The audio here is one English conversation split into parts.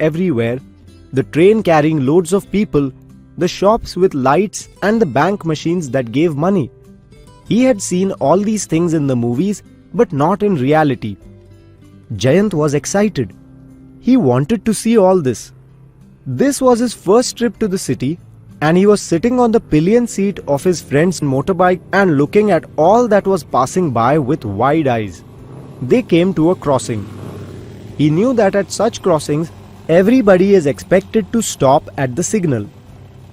Everywhere, the train carrying loads of people, the shops with lights, and the bank machines that gave money. He had seen all these things in the movies, but not in reality. Jayant was excited. He wanted to see all this. This was his first trip to the city, and he was sitting on the pillion seat of his friend's motorbike and looking at all that was passing by with wide eyes. They came to a crossing. He knew that at such crossings, everybody is expected to stop at the signal.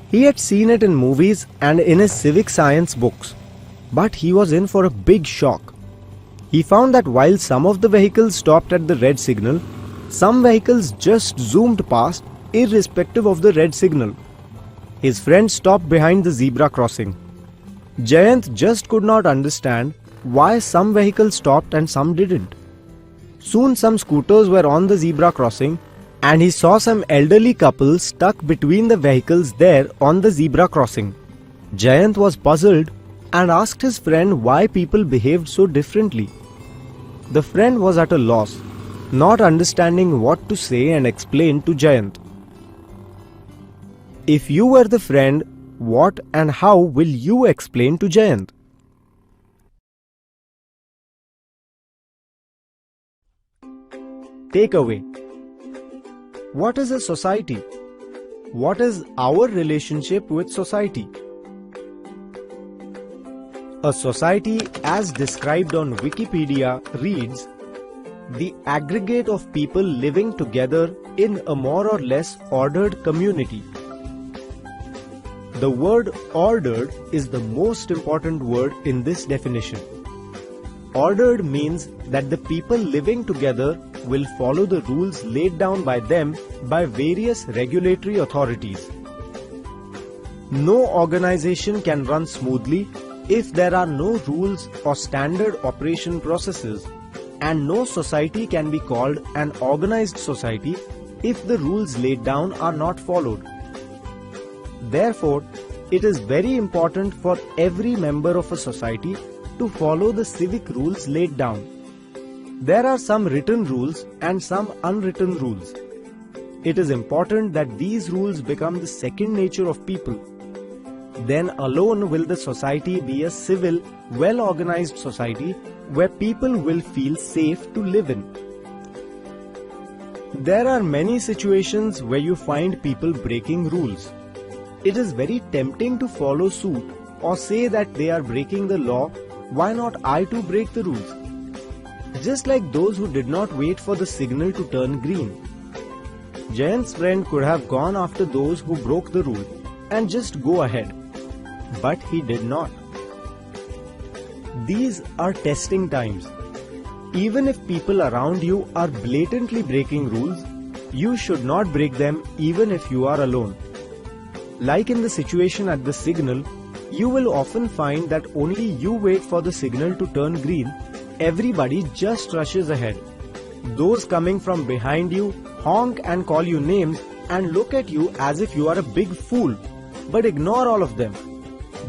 He had seen it in movies and in his civic science books. But he was in for a big shock. He found that while some of the vehicles stopped at the red signal, some vehicles just zoomed past irrespective of the red signal. His friend stopped behind the zebra crossing. Jayant just could not understand why some vehicles stopped and some didn't. Soon some scooters were on the zebra crossing, and he saw some elderly couples stuck between the vehicles there on the zebra crossing. Jayant was puzzled and asked his friend why people behaved so differently. The friend was at a loss, not understanding what to say and explain to Jayant. If you were the friend, what and how will you explain to Jayant? Takeaway. What is a society? What is our relationship with society? A society, as described on Wikipedia, reads, the aggregate of people living together in a more or less ordered community. The word ordered is the most important word in this definition. Ordered means that the people living together will follow the rules laid down by them by various regulatory authorities. No organization can run smoothly if there are no rules or standard operation processes, and no society can be called an organized society if the rules laid down are not followed. Therefore, it is very important for every member of a society to follow the civic rules laid down. There are some written rules and some unwritten rules. It is important that these rules become the second nature of people. Then alone will the society be a civil, well-organized society where people will feel safe to live in. There are many situations where you find people breaking rules. It is very tempting to follow suit or say that they are breaking the law why not I too break the rules? Just like those who did not wait for the signal to turn green. Jayant's friend could have gone after those who broke the rule and just go ahead. But he did not. These are testing times. Even if people around you are blatantly breaking rules, you should not break them even if you are alone. Like in the situation at the signal, you will often find that only you wait for the signal to turn green, everybody just rushes ahead. Those coming from behind you honk and call you names and look at you as if you are a big fool, but ignore all of them.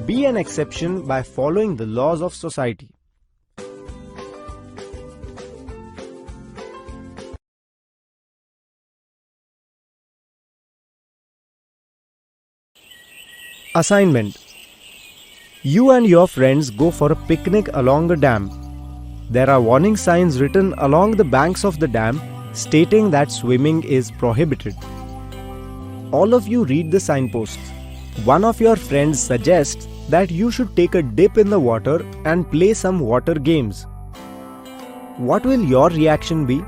Be an exception by following the laws of society. Assignment. You and your friends go for a picnic along a dam. There are warning signs written along the banks of the dam stating that swimming is prohibited. All of you read the signposts. One of your friends suggests that you should take a dip in the water and play some water games. What will your reaction be?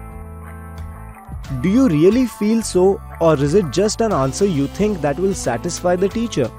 Do you really feel so, or is it just an answer you think that will satisfy the teacher?